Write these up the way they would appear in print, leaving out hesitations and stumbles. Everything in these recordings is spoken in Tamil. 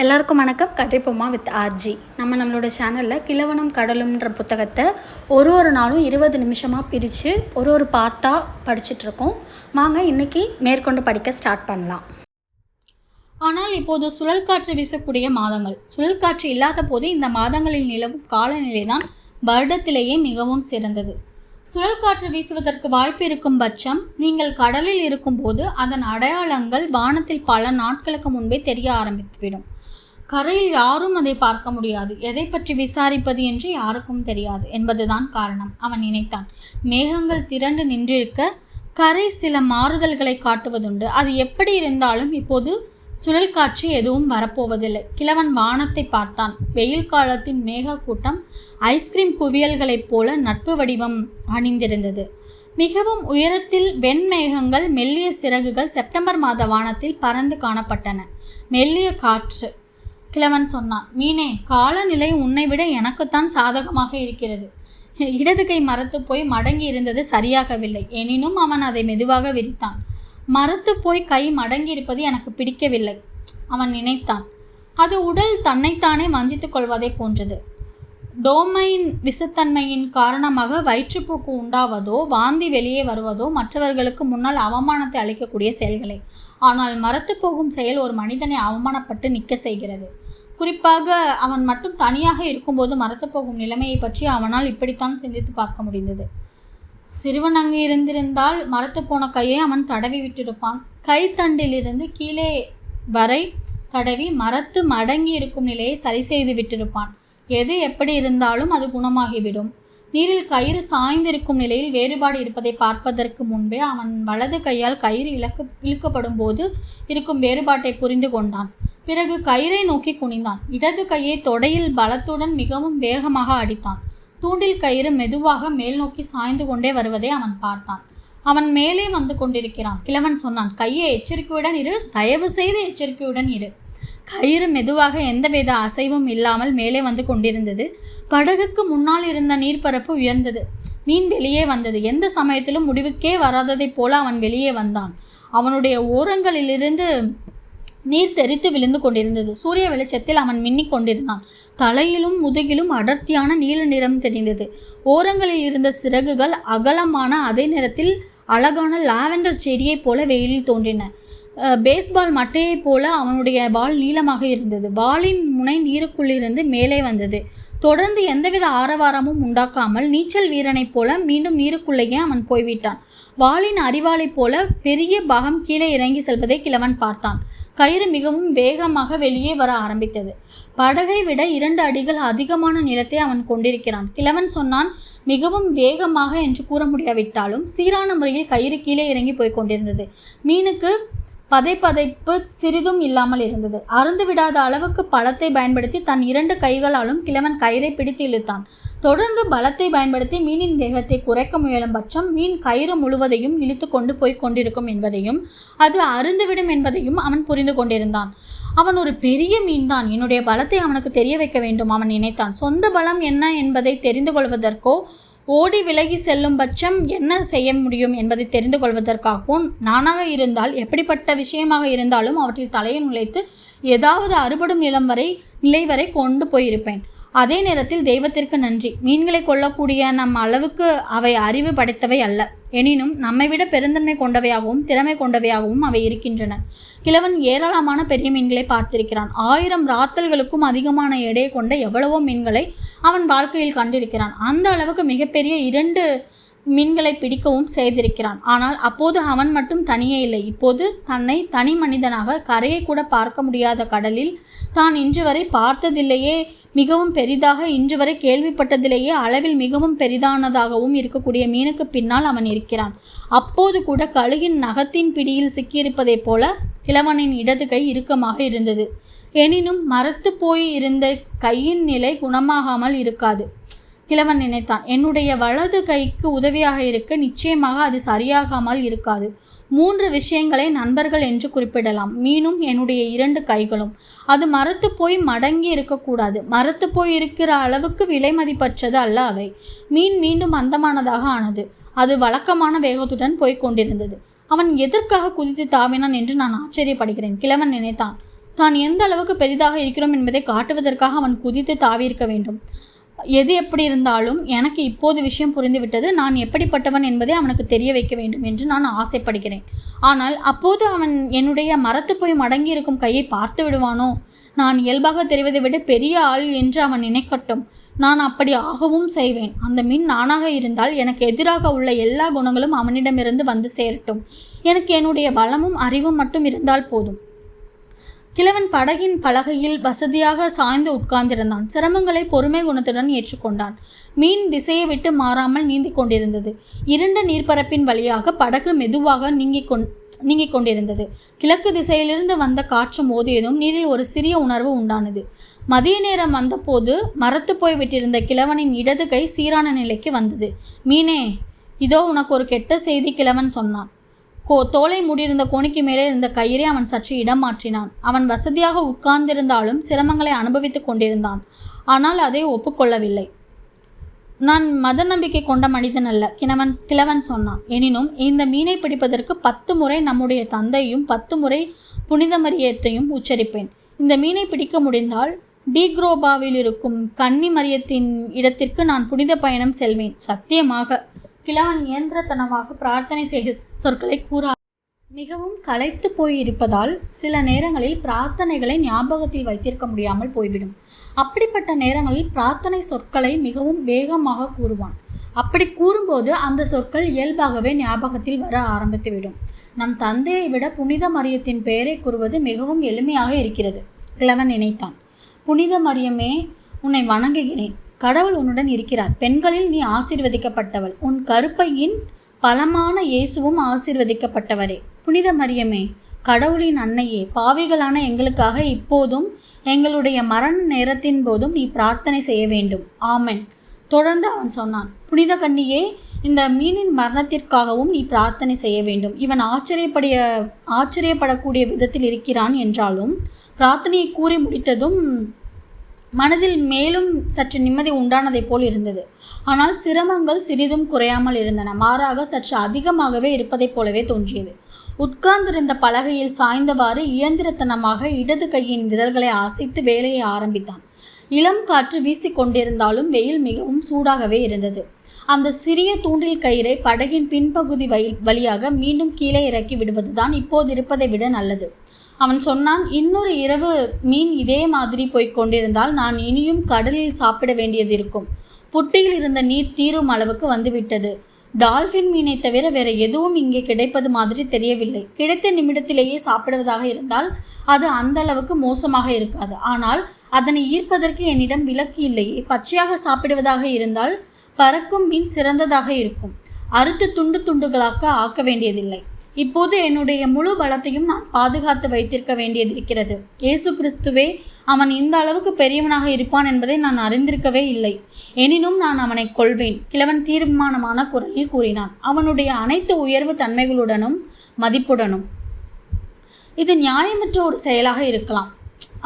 எல்லாருக்கும் வணக்கம். கதைப்போமா வித் ஆர்ஜி. நம்மளோட சேனலில் கிழவனும் கடலும்ன்ற புத்தகத்தை ஒரு நாளும் 20 நிமிஷமாக பிரித்து ஒரு பார்ட்டாக படிச்சுட்ருக்கோம். வாங்க இன்றைக்கி மேற்கொண்டு படிக்க ஸ்டார்ட் பண்ணலாம். ஆனால் இப்போது சுழல் காற்று வீசக்கூடிய மாதங்கள். சுழல் காற்று இல்லாத போது இந்த மாதங்களில் நிலவும் காலநிலை தான் வருடத்திலேயே மிகவும் சிறந்தது. சுழல் காற்று வீசுவதற்கு வாய்ப்பு இருக்கும் பட்சம் நீங்கள் கடலில் இருக்கும்போது அதன் அடையாளங்கள் வானத்தில் பல நாட்களுக்கு முன்பே தெரிய ஆரம்பித்துவிடும். கரையில் யாரும் அதை பார்க்க முடியாது. எதை பற்றி விசாரிப்பது என்று யாருக்கும் தெரியாது என்பதுதான் காரணம். அவன் நினைத்தான். மேகங்கள் திரண்டு நின்றிருக்க கரை சில மாறுதல்களை காட்டுவதுண்டு. அது எப்படி இருந்தாலும் இப்போது சுழல் காற்று எதுவும் வரப்போவதில்லை. கிழவன் வானத்தை பார்த்தான். வெயில் காலத்தின் மேக கூட்டம் ஐஸ்கிரீம் குவியல்களைப் போல நட்பு வடிவம் அணிந்திருந்தது. மிகவும் உயரத்தில் வெண்மேகங்கள் மெல்லிய சிறகுகள் செப்டம்பர் மாத வானத்தில் பறந்து காணப்பட்டன. மெல்லிய காற்று. கிழவன் சொன்னான், மீனே, காலநிலை உன்னை விட எனக்குத்தான் சாதகமாக இருக்கிறது. இடது கை மரத்து போய் மடங்கி இருந்தது சரியாகவில்லை. எனினும் அவன் அதை மெதுவாக விரித்தான். மரத்து போய் கை மடங்கி இருப்பது எனக்கு பிடிக்கவில்லை அவன் நினைத்தான். அது உடல் தன்னைத்தானே வஞ்சித்துக் கொள்வதை போன்றது. டோமைன் விசத்தன்மையின் காரணமாக வயிற்றுப்போக்கு உண்டாவதோ வாந்தி வெளியே வருவதோ மற்றவர்களுக்கு முன்னால் அவமானத்தை அளிக்கக்கூடிய செயல்களை. ஆனால் மரத்து போகும் செயல் ஒரு மனிதனை அவமானப்பட்டு நிற்க செய்கிறது. குறிப்பாக அவன் மட்டும் தனியாக இருக்கும்போது மரத்து போகும் நிலைமையை பற்றி அவனால் இப்படித்தான் சிந்தித்து பார்க்க முடிந்தது. சிறுவன் அங்கு இருந்திருந்தால் மரத்து போன கையை அவன் தடவி விட்டிருப்பான். கைத்தண்டிலிருந்து கீழே வரை தடவி மரத்து மடங்கி இருக்கும் நிலையை சரி செய்து விட்டிருப்பான். எது எப்படி இருந்தாலும் அது குணமாகிவிடும். நீரில் கயிறு சாய்ந்திருக்கும் நிலையில் வேறுபாடு இருப்பதை பார்ப்பதற்கு முன்பே அவன் வலது கையால் கயிறு இழுக்கப்படும் போது இருக்கும் வேறுபாட்டை புரிந்து கொண்டான். பிறகு கயிறை நோக்கி குனிந்தான். இடது கையை தொடையில் பலத்துடன் மிகவும் வேகமாக அடித்தான். தூண்டில் கயிறு மெதுவாக மேல் நோக்கி சாய்ந்து கொண்டே வருவதை அவன் பார்த்தான். அவன் மேலே வந்து கொண்டிருக்கிறான். கிழவன் சொன்னான், கையை எச்சரிக்கையுடன் இரு, தயவு செய்து எச்சரிக்கையுடன் இரு. கயிறு மெதுவாக எந்தவித அசைவும் இல்லாமல் மேலே வந்து கொண்டிருந்தது. படகுக்கு முன்னால் இருந்த நீர்ப்பரப்பு உயர்ந்தது. மீன் வெளியே வந்தது. எந்த சமயத்திலும் முடிவுக்கே வராததைப் போல அவன் வெளியே வந்தான். அவனுடைய ஓரங்களிலிருந்து நீர் தெரித்து விழுந்து கொண்டிருந்தது. சூரிய வெளிச்சத்தில் அவன் மின்னிக் கொண்டிருந்தான். தலையிலும் முதுகிலும் அடர்த்தியான நீல நிறம் தெரிந்தது. ஓரங்களில் இருந்த சிறகுகள் அகலமான அதே நேரத்தில் அழகான லாவெண்டர் செடியைப் போல வெயிலில் தோன்றின. பேஸ்பால் மட்டையைப் போல அவனுடைய வால் நீளமாக இருந்தது. வாளின் முனை நீருக்குள்ளிருந்து மேலே வந்தது. தொடர்ந்து எந்தவித ஆரவாரமும் உண்டாக்காமல் நீச்சல் வீரனைப் போல மீண்டும் நீருக்குள்ளேயே அவன் போய்விட்டான். வாளின் அறிவாளைப் போல பெரிய பாகம் கீழே இறங்கி செல்வதை கிழவன் பார்த்தான். கயிறு மிகவும் வேகமாக வெளியே வர ஆரம்பித்தது. படகை விட 2 அடிகள் அதிகமான நிலத்தை அவன் கொண்டிருக்கிறான். கிழவன் சொன்னான், மிகவும் வேகமாக என்று கூற முடியாவிட்டாலும் சீரான முறையில் கயிறு கீழே இறங்கி போய் கொண்டிருந்தது. மீனுக்கு பதைப்பு சிறிதும் இல்லாமல் இருந்தது. அருந்து விடாத அளவுக்கு பலத்தை பயன்படுத்தி தன் 2 கைகளாலும் கிழவன் கயிறை பிடித்து இழுத்தான். தொடர்ந்து பலத்தை பயன்படுத்தி மீனின் வேகத்தை குறைக்க முயலும் பட்சம் மீன் கயிறு முழுவதையும் இழுத்து கொண்டு போய் கொண்டிருக்கும் என்பதையும் அது அருந்துவிடும் என்பதையும் அவன் புரிந்து கொண்டிருந்தான். அவன் ஒரு பெரிய மீன்தான். என்னுடைய பலத்தை அவனுக்கு தெரிய வைக்க வேண்டும் அவன் நினைத்தான். சொந்த பலம் என்ன என்பதை தெரிந்து கொள்வதற்கோ ஓடி விலகி செல்லும் பட்சம் என்ன செய்ய முடியும் என்பதை தெரிந்து கொள்வதற்காகவும் நானாக இருந்தால் எப்படிப்பட்ட விஷயமாக இருந்தாலும் அவற்றில் தலையை நுழைத்து ஏதாவது அறுபடும் நிலை வரை கொண்டு போயிருப்பேன். அதே நேரத்தில் தெய்வத்திற்கு நன்றி, மீன்களை கொள்ளக்கூடிய நம் அளவுக்கு அவை அறிவு படைத்தவை அல்ல. எனினும் நம்மை விட பெருந்தன்மை கொண்டவையாகவும் திறமை கொண்டவையாகவும் அவை இருக்கின்றன. கிழவன் ஏராளமான பெரிய மீன்களை பார்த்திருக்கிறான். 1000 ராத்தல்களுக்கும் அதிகமான எடையை கொண்ட எவ்வளவோ மீன்களை அவன் வாழ்க்கையில் கண்டிருக்கிறான். அந்த அளவுக்கு மிகப்பெரிய 2 மீன்களை பிடிக்கவும் செய்திருக்கிறான். ஆனால் அப்போது அவன் மட்டும் தனியே இல்லை. இப்போது தன்னை தனி மனிதனாக கரையை கூட பார்க்க முடியாத கடலில் தான் இன்று வரை பார்த்ததிலேயே மிகவும் பெரிதாக, இன்று வரை கேள்விப்பட்டதிலேயே அளவில் மிகவும் பெரிதானதாகவும் இருக்கக்கூடிய மீனுக்கு பின்னால் அவன் இருக்கிறான். அப்போது கூட கழுகின் நகத்தின் பிடியில் சிக்கியிருப்பதைப் போல கிழவனின் இடது கை இறுக்கமாக இருந்தது. எனினும் மரத்து போய் இருந்த கையின் நிலை குணமாகாமல் இருக்காது கிழவன் நினைத்தான். என்னுடைய வலது கைக்கு உதவியாக இருக்க நிச்சயமாக அது சரியாகாமல் இருக்காது. 3 விஷயங்களை நண்பர்கள் என்று குறிப்பிடலாம். மீனும் என்னுடைய 2 கைகளும். அது மரத்து போய் மடங்கி இருக்கக்கூடாது. மரத்து போய் இருக்கிற அளவுக்கு விலை மதிப்பற்றது அல்ல அவை. மீன் மீண்டும் மந்தமானதாக ஆனது. அது வழக்கமான வேகத்துடன் போய்க் கொண்டிருந்தது. அவன் எதற்காக குதித்து தாவினான் என்று நான் ஆச்சரியப்படுகிறேன் கிழவன் நினைத்தான். தான் எந்த அளவுக்கு பெரிதாக இருக்கிறோம் என்பதை காட்டுவதற்காக அவன் குதித்து தாவியிருக்க வேண்டும். எது எப்படி இருந்தாலும் எனக்கு இப்போது விஷயம் புரிந்துவிட்டது. நான் எப்படிப்பட்டவன் என்பதை அவனுக்கு தெரிய வைக்க வேண்டும் என்று நான் ஆசைப்படுகிறேன். ஆனால் அப்போது அவன் என்னுடைய மரத்து போய் மடங்கி இருக்கும் கையை பார்த்து விடுவானோ? நான் இயல்பாக தெரிவதை விட பெரிய ஆள் என்று அவன் நினைக்கட்டும். நான் அப்படி ஆகவும் செய்வேன். அந்த மீன் நானாக இருந்தால் எனக்கு எதிராக உள்ள எல்லா குணங்களும் அவனிடமிருந்து வந்து சேரட்டும். எனக்கு என்னுடைய பலமும் அறிவும் மட்டும் இருந்தால் போதும். கிழவன் படகின் பலகையில் வசதியாக சாய்ந்து உட்கார்ந்திருந்தான். சிரமங்களை பொறுமை குணத்துடன் ஏற்றுக்கொண்டான். மீன் திசையை விட்டு மாறாமல் நீந்தி கொண்டிருந்தது. இருண்ட நீர்ப்பரப்பின் வழியாக படகு மெதுவாக நீங்கிக் கொண்டிருந்தது. கிழக்கு திசையிலிருந்து வந்த காற்று மோதியதும் நீரில் ஒரு சிறிய உணர்வு உண்டானது. மதிய நேரம் வந்தபோது மரத்து போய் விட்டிருந்த கிழவனின் இடது கை சீரான நிலைக்கு வந்தது. மீனே, இதோ உனக்கு ஒரு கெட்ட செய்தி, கிழவன் சொன்னான். தோலை மூடியிருந்த கோணிக்கு மேலே இருந்த கயிறை அவன் சற்று இடம் மாற்றினான். அவன் வசதியாக உட்கார்ந்திருந்தாலும் சிரமங்களை அனுபவித்துக் கொண்டிருந்தான். ஆனால் அதை ஒப்புக்கொள்ளவில்லை. நான் மத நம்பிக்கை கொண்ட மனிதன் அல்ல, கிழவன் சொன்னான். எனினும் இந்த மீனை பிடிப்பதற்கு 10 முறை நம்முடைய தந்தையும் 10 முறை புனித மரியத்தையும் உச்சரிப்பேன். இந்த மீனை பிடிக்க முடிந்தால் டீக்ரோபாவில் இருக்கும் கன்னி மரியத்தின் இடத்திற்கு நான் புனித பயணம் செல்வேன். சத்தியமாக. கிழவன் இயந்திரத்தனமாக பிரார்த்தனை செய்த சொற்களை கூற மிகவும் களைத்து போயிருப்பதால் சில நேரங்களில் பிரார்த்தனைகளை ஞாபகத்தில் வைத்திருக்க முடியாமல் போய்விடும். அப்படிப்பட்ட நேரங்களில் பிரார்த்தனை சொற்களை மிகவும் வேகமாக கூறுவான். அப்படி கூறும்போது அந்த சொற்கள் இயல்பாகவே ஞாபகத்தில் வர ஆரம்பித்துவிடும். நம் தந்தையை விட புனித மரியத்தின் பெயரை கூறுவது மிகவும் எளிமையாக இருக்கிறது, கிழவன் நினைத்தான். புனித மரியமே, உன்னை வணங்குகிறேன். கடவுள் உன்னுடன் இருக்கிறார். பெண்களில் நீ ஆசீர்வதிக்கப்பட்டவள். உன் கருப்பையின் பலமான இயேசுவும் ஆசீர்வதிக்கப்பட்டவரே. புனித மரியமே, கடவுளின் அன்னையே, பாவிகளான எங்களுக்காக இப்போதும் எங்களுடைய மரண நேரத்தின் போதும் நீ பிரார்த்தனை செய்ய வேண்டும். ஆமென். தொடர்ந்து அவன் சொன்னான். புனித கன்னியே, இந்த மீனின் மரணத்திற்காகவும் நீ பிரார்த்தனை செய்ய வேண்டும். இவன் ஆச்சரியப்படக்கூடிய விதத்தில் இருக்கிறான் என்றாலும் பிரார்த்தனையை கூறி முடித்ததும் மனதில் மேலும் சற்று நிம்மதி உண்டானதைப் போல் இருந்தது. ஆனால் சிரமங்கள் சிறிதும் குறையாமல் இருந்தன. மாறாக சற்று அதிகமாகவே இருப்பதைப் போலவே தோன்றியது. உட்கார்ந்திருந்த பலகையில் சாய்ந்தவாறு இயந்திரத்தனமாக இடது கையின் விரல்களை அசைத்து வேலையை ஆரம்பித்தான். இளம் காற்று வீசிக்கொண்டிருந்தாலும் வெயில் மிகவும் சூடாகவே இருந்தது. அந்த சிறிய தூண்டில் கயிறை படகின் பின்பகுதி வழியாக மீண்டும் கீழே இறக்கி விடுவதுதான் இப்போது இருப்பதை விட நல்லது. அவன் சொன்னான். இன்னொரு இரவு மீன் இதே மாதிரி போய்க் கொண்டிருந்தால் நான் இனியும் கடலில் சாப்பிட வேண்டியது இருக்கும். புட்டியில் இருந்த நீர் தீரும் அளவுக்கு வந்துவிட்டது. டால்ஃபின் மீனை தவிர வேற எதுவும் இங்கே கிடைப்பது மாதிரி தெரியவில்லை. கிடைத்த நிமிடத்திலேயே சாப்பிடுவதாக இருந்தால் அது அந்த அளவுக்கு மோசமாக இருக்காது. ஆனால் அதனை ஈர்ப்பதற்கு என்னிடம் விலக்கு இல்லையே. பச்சையாக சாப்பிடுவதாக இருந்தால் பறக்கும் மீன் சிறந்ததாக இருக்கும். அறுத்து துண்டு துண்டுகளாக ஆக்க வேண்டியதில்லை. இப்போது என்னுடைய முழு பலத்தையும் நான் பாதுகாத்து வைத்திருக்க வேண்டியதிருக்கிறது. இயேசு கிறிஸ்துவே அவன் இந்த அளவுக்கு பெரியவனாக இருப்பான் என்பதை நான் அறிந்திருக்கவே இல்லை. எனினும் நான் அவனை கொல்வேன், கிழவன் தீர்மானமான குரலில் கூறினான். அவனுடைய அனைத்து உயர்வு தன்மைகளுடனும் மதிப்புடனும். இது நியாயமற்ற ஒரு செயலாக இருக்கலாம்,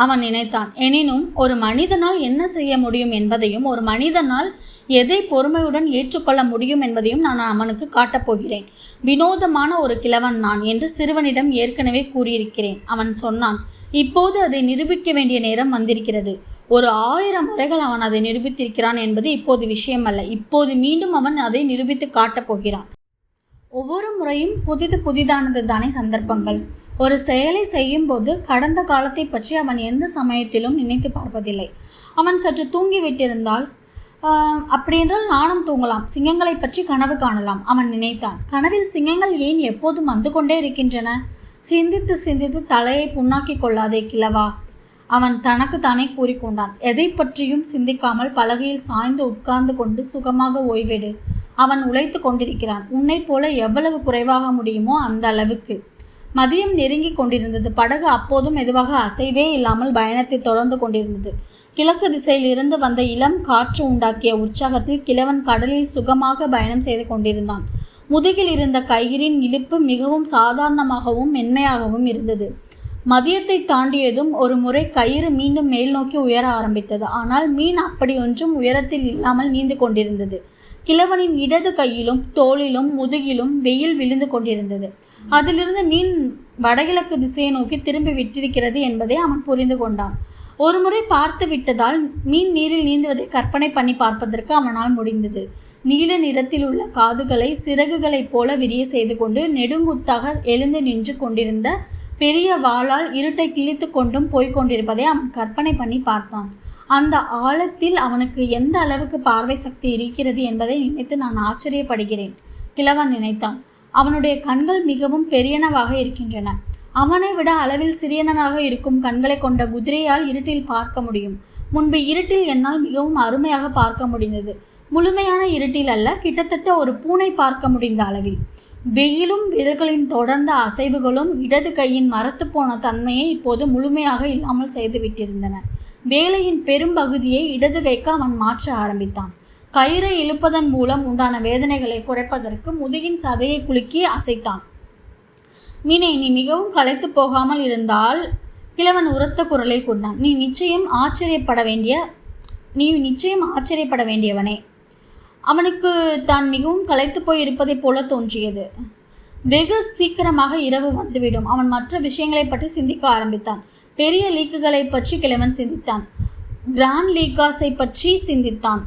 அவன் நினைத்தான். எனினும் ஒரு மனிதனால் என்ன செய்ய முடியும் என்பதையும் ஒரு மனிதனால் எதை பொறுமையுடன் ஏற்றுக்கொள்ள முடியும் என்பதையும் நான் அவனுக்கு காட்டப்போகிறேன். வினோதமான ஒரு கிழவன் நான் என்று சிறுவனிடம் ஏற்கனவே கூறியிருக்கிறேன், அவன் சொன்னான். இப்போது அதை நிரூபிக்க வேண்டிய நேரம் வந்திருக்கிறது. ஒரு 1000 முறைகள் அவன் அதை நிரூபித்திருக்கிறான் என்பது இப்போது விஷயமல்ல. இப்போது மீண்டும் அவன் அதை நிரூபித்து காட்டப் போகிறான். ஒவ்வொரு முறையும் புதிதானது தானே சந்தர்ப்பங்கள். ஒரு செயலை செய்யும்போது கடந்த காலத்தை பற்றி அவன் எந்த சமயத்திலும் நினைத்து பார்ப்பதில்லை. அவன் சற்று தூங்கிவிட்டிருந்தால் அப்படியென்றால் நானும் தூங்கலாம், சிங்கங்களை பற்றி கனவு காணலாம், அவன் நினைத்தான். கனவில் சிங்கங்கள் ஏன் எப்போதும் வந்து கொண்டே இருக்கின்றன? சிந்தித்து சிந்தித்து தலையை புண்ணாக்கி கொள்ளாதே கிழவா, அவன் தனக்கு தானே கூறிக்கொண்டான். எதை பற்றியும் சிந்திக்காமல் பலகையில் சாய்ந்து உட்கார்ந்து கொண்டு சுகமாக ஓய்வெடு. அவன் உழைத்து கொண்டிருக்கிறான். உன்னைப் போல எவ்வளவு குறைவாக முடியுமோ அந்த அளவுக்கு. மதியம் நெருங்கி கொண்டிருந்தது. படகு அப்போதும் மெதுவாக அசைவே இல்லாமல் பயணத்தை தொடர்ந்து கொண்டிருந்தது. கிழக்கு திசையில் இருந்து வந்த இளம் காற்று உண்டாக்கிய உற்சாகத்தில் கிழவன் கடலில் சுகமாக பயணம் செய்து கொண்டிருந்தான். முதுகில் இருந்த கயிறின் இழுப்பு மிகவும் சாதாரணமாகவும் மென்மையாகவும் இருந்தது. மதியத்தை தாண்டியதும் ஒரு முறை கயிறு மீண்டும் மேல் நோக்கி உயர ஆரம்பித்தது. ஆனால் மீன் அப்படியொன்றும் உயரத்தில் இல்லாமல் நீந்து கொண்டிருந்தது. கிழவனின் இடது கையிலும் தோளிலும் முதுகிலும் வெயில் விழுந்து கொண்டிருந்தது. அதிலிருந்து மீன் வடகிழக்கு திசையை நோக்கி திரும்பி விட்டிருக்கிறது என்பதை அவன் புரிந்து கொண்டான். ஒரு முறை பார்த்து விட்டதால் மீன் நீரில் நீந்துவதை கற்பனை பண்ணி பார்ப்பதற்கு அவனால் முடிந்தது. நீல நிறத்தில் உள்ள காதுகளை சிறகுகளைப் போல விரிய செய்து கொண்டு நெடுங்குத்தாக எழுந்து நின்று கொண்டிருந்த பெரிய வாளால் இருட்டை கிழித்து கொண்டும் போய்கொண்டிருப்பதை அவன் கற்பனை பண்ணி பார்த்தான். அந்த ஆழத்தில் அவனுக்கு எந்த அளவுக்கு பார்வை சக்தி இருக்கிறது என்பதை நினைத்து நான் ஆச்சரியப்படுகிறேன், கிழவன் நினைத்தான். அவனுடைய கண்கள் மிகவும் பெரியனவாக இருக்கின்றன. அவனை விட அளவில் சிறியனவாக இருக்கும் கண்களை கொண்ட குதிரையால் இருட்டில் பார்க்க முடியும். முன்பு இருட்டில் என்னால் மிகவும் அருமையாக பார்க்க முடிந்தது. முழுமையான இருட்டில் அல்ல, கிட்டத்தட்ட ஒரு பூனை பார்க்க முடிந்த அளவில். வெயிலும் விரல்களின் தொடர்ந்த அசைவுகளும் இடது கையின் மரத்து போன தன்மையை இப்போது முழுமையாக இல்லாமல் செய்து விட்டிருந்தன. வேலையின் பெரும்பகுதியை இடது கைக்கு அவன் மாற்ற ஆரம்பித்தான். கயிறை இழுப்பதன் மூலம் உண்டான வேதனைகளை குறைப்பதற்கு முதுகின் சதையை குலுக்கி அசைத்தான். மீனே, நீ மிகவும் களைத்து போகாமல் இருந்தால், கிழவன் உரத்த குரலில் கூறினான், நீ நிச்சயம் ஆச்சரியப்பட வேண்டியவனே. அவனுக்கு தான் மிகவும் களைத்து போய் இருப்பதைப் போல தோன்றியது. வெகு சீக்கிரமாக இரவு வந்துவிடும். அவன் மற்ற விஷயங்களை பற்றி சிந்திக்க ஆரம்பித்தான். பெரிய லீக்குகளை பற்றி கிழவன் சிந்தித்தான். கிராண்ட் லீகாஸை பற்றி சிந்தித்தான்.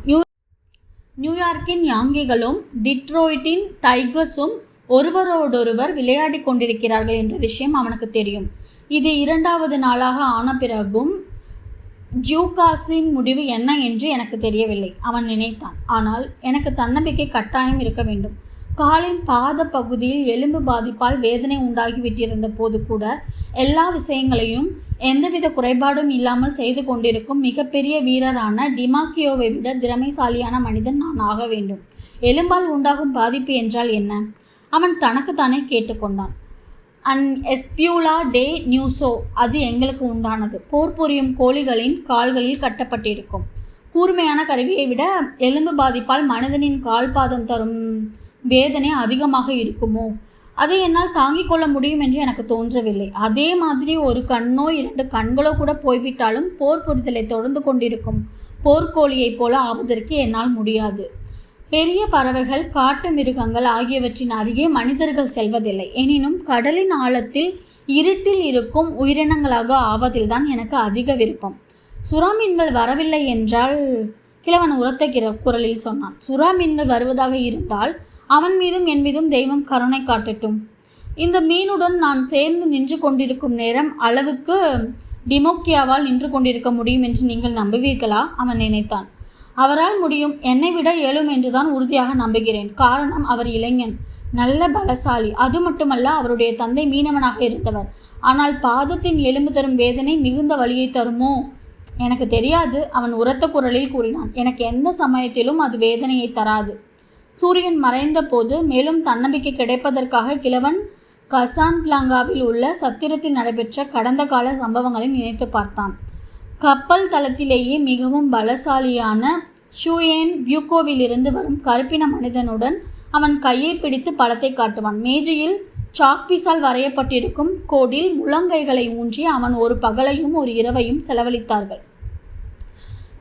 நியூயார்க்கின் யாங்கிகளும் டிட்ரோய்டின் டைகர்ஸும் ஒருவரோடொருவர் விளையாடி கொண்டிருக்கிறார்கள் என்ற விஷயம் அவனுக்கு தெரியும். இது 2வது நாளாக ஆன பிறகும் ஜூகாஸின் முடிவு என்ன என்று எனக்கு தெரியவில்லை, அவன் நினைத்தான். ஆனால் எனக்கு தன்னம்பிக்கை கட்டாயம் இருக்க வேண்டும். காலின் பாத பகுதியில் எலும்பு பாதிப்பால் வேதனை உண்டாகிவிட்டிருந்த போது கூட எல்லா விஷயங்களையும் எந்தவித குறைபாடும் இல்லாமல் செய்து கொண்டிருக்கும் மிகப்பெரிய வீரரான டிமாக்கியோவை விட திறமைசாலியான மனிதன் நான் ஆக வேண்டும். எலும்பால் உண்டாகும் பாதிப்பு என்றால் என்ன? அவன் தனக்குத்தானே கேட்டுக்கொண்டான். எஸ்பியூலா டே நியூஸோ, அது எங்களுக்கு உண்டானது. போர் புரியும் கோழிகளின் கால்களில் கட்டப்பட்டிருக்கும் கூர்மையான கருவியை விட எலும்பு பாதிப்பால் மனிதனின் கால்பாதம் தரும் வேதனை அதிகமாக இருக்குமோ? அதை என்னால் தாங்கிக் கொள்ள முடியும் என்று எனக்கு தோன்றவில்லை. அதே மாதிரி ஒரு கண்ணோ 2 கண்களோ கூட போய்விட்டாலும் போர் புரிதலை தொடர்ந்து கொண்டிருக்கும் போர்க்கோழியைப் போல ஆவதற்கு என்னால் முடியாது. பெரிய பறவைகள், காட்டு மிருகங்கள் ஆகியவற்றின் அருகே மனிதர்கள் செல்வதில்லை. எனினும் கடலின் ஆழத்தில் இருட்டில் இருக்கும் உயிரினங்களாக ஆவதில்தான் எனக்கு அதிக விருப்பம். சுறா மீன்கள் வரவில்லை என்றால், கிழவன் உரத்த குரலில் சொன்னான். சுறா மீன்கள் வருவதாக இருந்தால் அவன் மீதும் என் மீதும் தெய்வம் கருணை காட்டட்டும். இந்த மீனுடன் நான் சேர்ந்து நின்று கொண்டிருக்கும் நேரம் அளவுக்கு டிமோக்கியாவால் நின்று கொண்டிருக்க முடியும் என்று நீங்கள் நம்புவீர்களா? அவன் நினைத்தான். அவரால் முடியும், என்னை விட இயலும் என்றுதான் உறுதியாக நம்புகிறேன். காரணம், அவர் இளைஞன், நல்ல பலசாலி. அது மட்டுமல்ல, அவருடைய தந்தை மீனவனாக இருந்தவர். ஆனால் பாதத்தின் எலும்பு தரும் வேதனை மிகுந்த வலியை தருமோ? எனக்கு தெரியாது, அவன் உரத்த குரலில் கூறினான். எனக்கு எந்த சமயத்திலும் அது வேதனையை தராது. சூரியன் மறைந்த போது மேலும் தன்னம்பிக்கை கிடைப்பதற்காக கிழவன் கசான்பிளாங்காவில் உள்ள சத்திரத்தில் நடைபெற்ற கடந்த கால சம்பவங்களை நினைத்து பார்த்தான். கப்பல் தளத்திலேயே மிகவும் பலசாலியான ஷூயேன் பியூகோவிலிருந்து வரும் கருப்பின மனிதனுடன் அவன் கையை பிடித்து பழத்தை காட்டுவான். மேஜையில் சாக்பீஸால் வரையப்பட்டிருக்கும் கோடில் முழங்கைகளை ஊன்றி அவன் ஒரு பகலையும் ஒரு இரவையும் செலவழித்தார்கள்.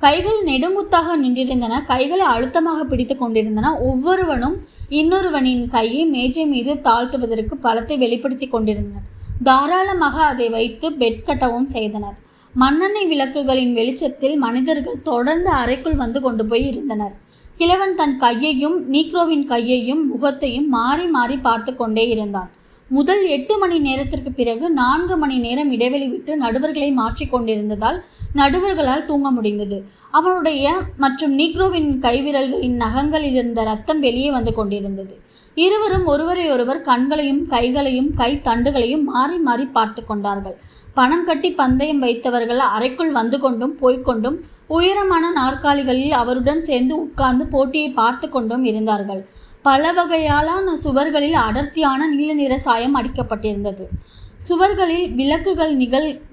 கைகள் நெடுமுத்தாக நின்றிருந்தன. கைகளை அழுத்தமாக பிடித்து கொண்டிருந்தன. ஒவ்வொருவனும் இன்னொருவனின் கையை மேஜை மீது தாழ்த்துவதற்கு பழத்தை வெளிப்படுத்தி கொண்டிருந்தனர். தாராளமாக அதை வைத்து பெட் கட்டவும் செய்தனர். மண்ணெண்ணெய் விளக்குகளின் வெளிச்சத்தில் மனிதர்கள் தொடர்ந்து அறைக்குள் வந்து கொண்டு போய் இருந்தனர். கிழவன் தன் கையையும் நீக்ரோவின் கையையும் முகத்தையும் மாறி மாறி பார்த்து கொண்டே இருந்தான். முதல் 8 மணி நேரத்திற்கு பிறகு 4 மணி நேரம் இடைவெளி விட்டு நடுவர்களை மாற்றிக்கொண்டிருந்ததால் நடுவர்களால் தூங்க முடிந்தது. அவனுடைய மற்றும் நீக்ரோவின் கைவிரல்களின் நகங்களில் இருந்த ரத்தம் வெளியே வந்து கொண்டிருந்தது. இருவரும் ஒருவரையொருவர் கண்களையும் கைகளையும் கை தண்டுகளையும் மாறி மாறி பார்த்து கொண்டார்கள். பணம் கட்டி பந்தயம் வைத்தவர்கள் அறைக்குள் வந்து கொண்டும் போய்கொண்டும் உயரமான நாற்காலிகளில் அவருடன் சேர்ந்து உட்கார்ந்து போட்டியை பார்த்து கொண்டும் இருந்தார்கள். பல வகையான சுவர்களில் அடர்த்தியான நீல நிற சாயம் அடிக்கப்பட்டிருந்தது. சுவர்களில் விளக்குகள்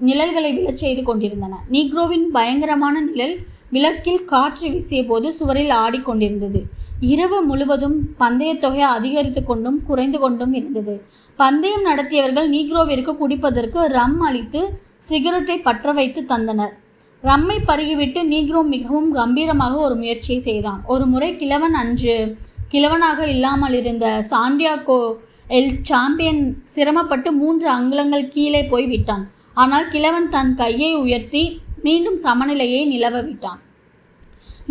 நிழல்களை விழச் செய்து கொண்டிருந்தன. நீக்ரோவின் பயங்கரமான நிழல் விளக்கில் காற்று வீசிய போது சுவரில் ஆடிக்கொண்டிருந்தது. இரவு முழுவதும் பந்தயத் தொகை அதிகரித்து கொண்டும் குறைந்து கொண்டும் இருந்தது. பந்தயம் நடத்தியவர்கள் நீக்ரோவிற்கு குடிப்பதற்கு ரம் அளித்து சிகரெட்டை பற்ற வைத்து தந்தனர். ரம்மை பருகிவிட்டு நீக்ரோ மிகவும் கம்பீரமாக ஒரு முயற்சியை செய்தான். ஒரு முறை கிழவன் அன்று கிழவனாக இல்லாமல் இருந்த சாண்டியாகோ எல் சாம்பியன் சிரமப்பட்டு 3 அங்குலங்கள் கீழே போய் விட்டான். ஆனால் கிழவன் தன் கையை உயர்த்தி மீண்டும் சமநிலையை நிலவ விட்டான்.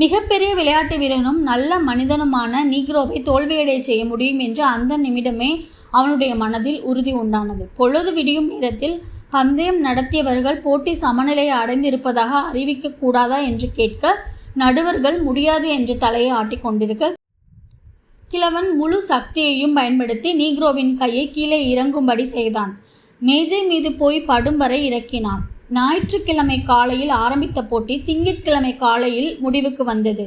மிகப்பெரிய விளையாட்டு வீரனும் நல்ல மனிதனுமான நீக்ரோவை தோல்வியடைய செய்ய முடியும் என்று அந்த நிமிடமே அவனுடைய மனதில் உறுதி உண்டானது. பொழுது விடியும் நேரத்தில் பந்தயம் நடத்தியவர்கள் போட்டி சமநிலையை அடைந்திருப்பதாக அறிவிக்க கூடாதா என்று கேட்க நடுவர்கள் முடியாது என்று தலையை ஆட்டிக்கொண்டிருக்க கிழவன் முழு சக்தியையும் பயன்படுத்தி நீக்ரோவின் கையை கீழே இறங்கும்படி செய்தான். மேஜை மீது போய் படும் வரை இறக்கினான். ஞாயிற்றுக்கிழமை காலையில் ஆரம்பித்த போட்டி திங்கட்கிழமை காலையில் முடிவுக்கு வந்தது.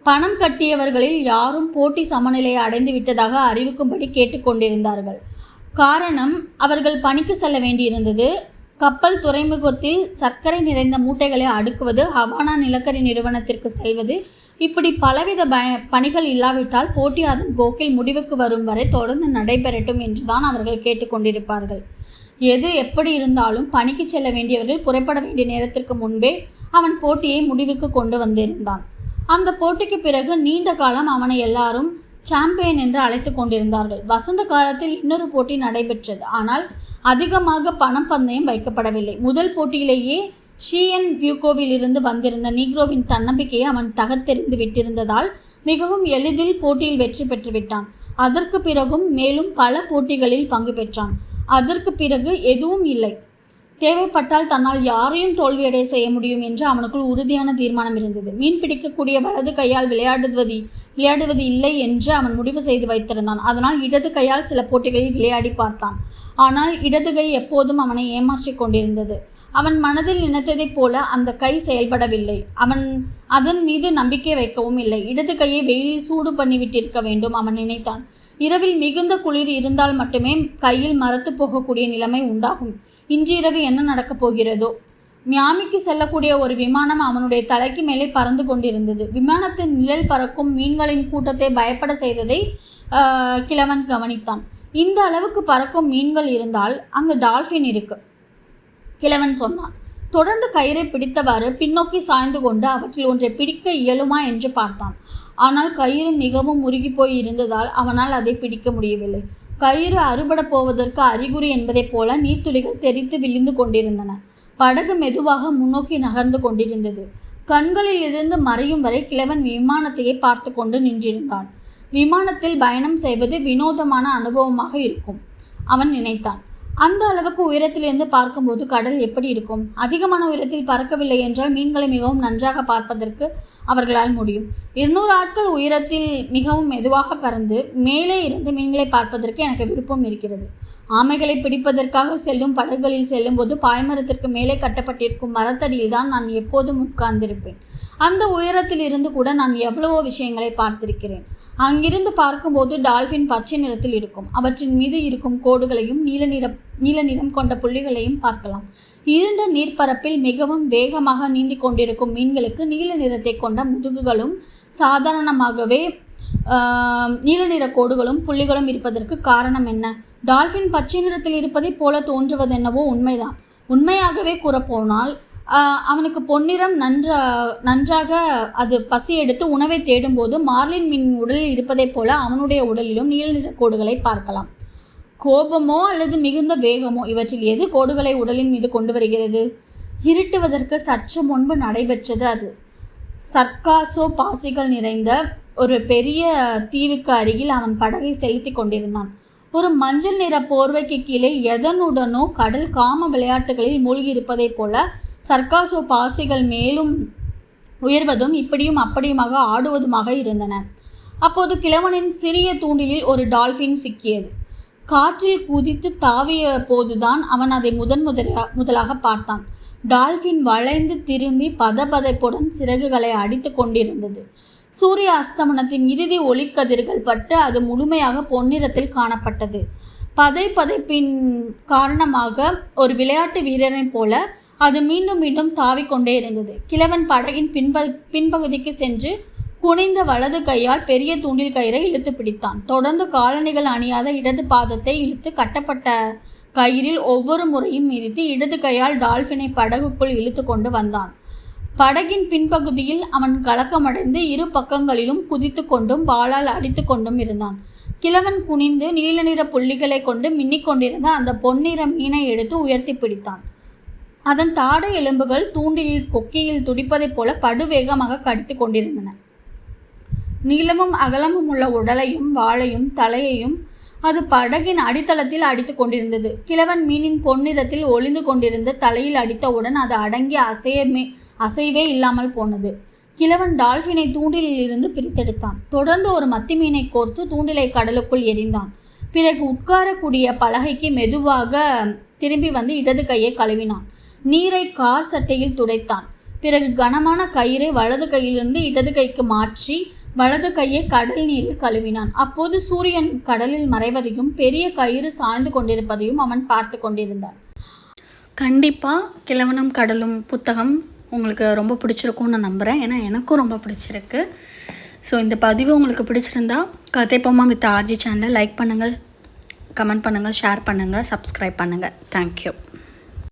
பணம் கட்டியவர்களில் யாரும் போட்டி சமநிலையை அடைந்து விட்டதாக அறிவிக்கும்படி கேட்டுக்கொண்டிருந்தார்கள். காரணம், அவர்கள் பணிக்கு செல்ல வேண்டியிருந்தது. கப்பல் துறைமுகத்தில் சர்க்கரை நிறைந்த மூட்டைகளை அடுக்குவது, ஹவானா நிலக்கரி நிறுவனத்திற்கு செல்வது, இப்படி பலவித பணிகள் இல்லாவிட்டால் போட்டி அதன் போக்கில் முடிவுக்கு வரும் வரை தொடர்ந்து நடைபெறட்டும் என்றுதான் அவர்கள் கேட்டுக்கொண்டிருப்பார்கள். எது எப்படி இருந்தாலும் பணிக்கு செல்ல வேண்டியவர்கள் புறப்பட வேண்டிய நேரத்திற்கு முன்பே அவன் போட்டியை முடிவுக்கு கொண்டு வந்திருந்தான். அந்த போட்டிக்கு பிறகு நீண்ட காலம் அவனை எல்லாரும் சாம்பியன் என்று அழைத்து கொண்டிருந்தார்கள். வசந்த காலத்தில் இன்னொரு போட்டி நடைபெற்றது. ஆனால் அதிகமாக பணம் பந்தயம் வைக்கப்படவில்லை. முதல் போட்டியிலேயே ஷியன் பியூகோவில் இருந்து வந்திருந்த நீக்ரோவின் தன்னம்பிக்கையை அவன் தகர்த்தெறிந்து விட்டிருந்ததால் மிகவும் எளிதில் போட்டியில் வெற்றி பெற்றுவிட்டான். அதற்கு பிறகும் மேலும் பல போட்டிகளில் பங்கு பெற்றான். அதற்கு பிறகு எதுவும் இல்லை. தேவைப்பட்டால் தன்னால் யாரையும் தோல்வியடைய செய்ய முடியும் என்று அவனுக்குள் உறுதியான தீர்மானம் இருந்தது. மீன் பிடிக்கக்கூடிய வலது கையால் விளையாடுவது இல்லை என்று அவன் முடிவு செய்து வைத்திருந்தான். அதனால் இடது கையால் சில போட்டிகளில் விளையாடி பார்த்தான். ஆனால் இடது கை எப்போதும் அவனை ஏமாற்றி கொண்டிருந்தது. அவன் மனதில் நினைத்ததைப் போல அந்த கை செயல்படவில்லை. அவன் அதன் மீது நம்பிக்கை வைக்கவும் இல்லை. இடது கையை வெயிலில் சூடு பண்ணிவிட்டிருக்க வேண்டும் அவன் நினைத்தான். இரவில் மிகுந்த குளிர் இருந்தால் மட்டுமே கையில் மரத்து போகக்கூடிய நிலைமை உண்டாகும். இன்று இரவு என்ன நடக்கப் போகிறதோ? மியாமிக்கு செல்லக்கூடிய ஒரு விமானம் அவனுடைய தலைக்கு மேலே பறந்து கொண்டிருந்தது. விமானத்தின் நிழல் பறக்கும் மீன்களின் கூட்டத்தை பயப்பட செய்ததை கிழவன் கவனித்தான். இந்த அளவுக்கு பறக்கும் மீன்கள் இருந்தால் அங்கு டால்ஃபின் இருக்கு, கிழவன் சொன்னான். தொடர்ந்து கயிறை பிடித்தவாறு பின்னோக்கி சாய்ந்து கொண்டு அவற்றில் ஒன்றை பிடிக்க இயலுமா என்று பார்த்தான். ஆனால் கயிறு மிகவும் முறுகி போய் இருந்ததால் அவனால் அதை பிடிக்க முடியவில்லை. கயிறு அறுபட போவதற்கு அறிகுறி என்பதைப் போல நீர்த்துளிகள் தெரித்து விழுந்து கொண்டிருந்தன. படகு மெதுவாக முன்னோக்கி நகர்ந்து கொண்டிருந்தது. கண்களில் இருந்து மறையும் வரை கிழவன் விமானத்தையே பார்த்து கொண்டு நின்றிருந்தான். விமானத்தில் பயணம் செய்வது வினோதமான அனுபவமாக இருக்கும் அவன் நினைத்தான். அந்த அளவுக்கு உயரத்திலிருந்து பார்க்கும்போது கடல் எப்படி இருக்கும்? அதிகமான உயரத்தில் பறக்கவில்லை என்றால் மீன்களை மிகவும் நன்றாக பார்ப்பதற்கு அவர்களால் முடியும். 200 ஆட்கள் உயரத்தில் மிகவும் மெதுவாக பறந்து மேலே இருந்து மீன்களை பார்ப்பதற்கு எனக்கு விருப்பம் இருக்கிறது. ஆமைகளை பிடிப்பதற்காக செல்லும் படகுகளில் செல்லும்போது பாய்மரத்திற்கு மேலே கட்டப்பட்டிருக்கும் மரத்தடியில் தான் நான் எப்போதும் உட்கார்ந்திருப்பேன். அந்த உயரத்தில் இருந்து கூட நான் எவ்வளவோ விஷயங்களை பார்த்திருக்கிறேன். அங்கிருந்து பார்க்கும்போது டால்ஃபின் பச்சை நிறத்தில் இருக்கும். அவற்றின் மீது இருக்கும் கோடுகளையும் நீல நிறம் கொண்ட புள்ளிகளையும் பார்க்கலாம். இருண்ட நீர்ப்பரப்பில் மிகவும் வேகமாக நீந்தி கொண்டிருக்கும் மீன்களுக்கு நீல நிறத்தை கொண்ட முதுகுகளும் சாதாரணமாகவே நீல நிற கோடுகளும் புள்ளிகளும் இருப்பதற்கு காரணம் என்ன? டால்ஃபின் பச்சை நிறத்தில் இருப்பதை போல தோன்றுவதென்னவோ உண்மைதான். உண்மையாகவே கூறப்போனால் அவனுக்கு பொன்னிறம் நன்றாக அது பசி எடுத்து உணவை தேடும்போது மார்லின் மீன் உடலில் இருப்பதைப் போல அவனுடைய உடலிலும் நீல நிற கோடுகளை பார்க்கலாம். கோபமோ அல்லது மிகுந்த வேகமோ, இவற்றில் எது கோடுகளை உடலின் மீது கொண்டு வருகிறது? இருட்டுவதற்கு சற்று முன்பு நடைபெற்றது அது. சர்க்காசோ பாசிகள் நிறைந்த ஒரு பெரிய தீவுக்கு அருகில் அவன் படகை செலுத்தி கொண்டிருந்தான். ஒரு மஞ்சள் நிற போர்வைக்கு கீழே எதனுடனோ கடல் காம விளையாட்டுகளில் மூழ்கி இருப்பதைப் போல சர்க்காசோ பாசிகள் மேலும் உயர்வதும் இப்படியும் அப்படியுமாக ஆடுவதுமாக இருந்தன. அப்போது கிழவனின் சிறிய தூண்டிலில் ஒரு டால்ஃபின் சிக்கியது. காற்றில் குதித்து தாவிய போதுதான் அவன் அதை முதலாக பார்த்தான். டால்ஃபின் வளைந்து திரும்பி பதபதைப்புடன் சிறகுகளை அடித்து கொண்டிருந்தது. சூரிய அஸ்தமனத்தின் இறுதி ஒளிக்கதிர்கள் பட்டு அது முழுமையாக பொன்னிறத்தில் காணப்பட்டது. பதைப்பின் காரணமாக ஒரு விளையாட்டு வீரனை போல அது மீண்டும் மீண்டும் தாவிக்கொண்டே இருந்தது. கிழவன் படகின் பின்பகுதிக்கு சென்று குனிந்த வலது கையால் பெரிய தூண்டில் கயிறை இழுத்து பிடித்தான். தொடர்ந்து காலணிகள் அணியாத இடது பாதத்தை இழுத்து கட்டப்பட்ட கயிறில் ஒவ்வொரு முறையும் மிதித்து இடது கையால் டால்ஃபினை படகுக்குள் இழுத்து கொண்டு வந்தான். படகின் பின்பகுதியில் அவன் கலக்கமடைந்து இரு பக்கங்களிலும் குதித்து கொண்டும் வாளால் அடித்து கொண்டும் இருந்தான். கிழவன் குனிந்து நீல நிற புள்ளிகளை கொண்டு மின்னிக் கொண்டிருந்த அந்த பொன்னிற மீனை எடுத்து உயர்த்தி பிடித்தான். அதன் தாடை எலும்புகள் தூண்டிலில் கொக்கியில் துடிப்பதைப் போல படுவேகமாக கடித்து கொண்டிருந்தன. நீளமும் அகலமும் உள்ள உடலையும் வாளையும் தலையையும் அது படகின் அடித்தளத்தில் அடித்து கொண்டிருந்தது. கிழவன் மீனின் பொன்னிறத்தில் ஒளிந்து கொண்டிருந்த தலையில் அடித்தவுடன் அது அடங்கி அசைவே இல்லாமல் போனது. கிழவன் டால்ஃபினை தூண்டிலில் இருந்து பிரித்தெடுத்தான். தொடர்ந்து ஒரு மத்தி மீனை கோர்த்து தூண்டிலை கடலுக்குள் எறிந்தான். பிறகு உட்காரக்கூடிய பலகைக்கு மெதுவாக திரும்பி வந்து இடது கையை கழுவினான். நீரை கார் சட்டையில் துடைத்தான். பிறகு கனமான கயிறை வலது கையிலிருந்து இடது கைக்கு மாற்றி வலது கையை கடல் நீரில் கழுவினான். அப்போது சூரியன் கடலில் மறைவதையும் பெரிய கயிறு சாய்ந்து கொண்டிருப்பதையும் அவன் பார்த்து கொண்டிருந்தான். கண்டிப்பாக கிழவனும் கடலும் புத்தகம் உங்களுக்கு ரொம்ப பிடிச்சிருக்கும்னு நான் நம்புகிறேன். ஏன்னா எனக்கும் ரொம்ப பிடிச்சிருக்கு. ஸோ இந்த பதிவு உங்களுக்கு பிடிச்சிருந்தா கதைப்போமா வித் ஆர்ஜி சேனலை லைக் பண்ணுங்கள், கமெண்ட் பண்ணுங்கள், ஷேர் பண்ணுங்கள், சப்ஸ்கிரைப் பண்ணுங்கள். தேங்க்யூ.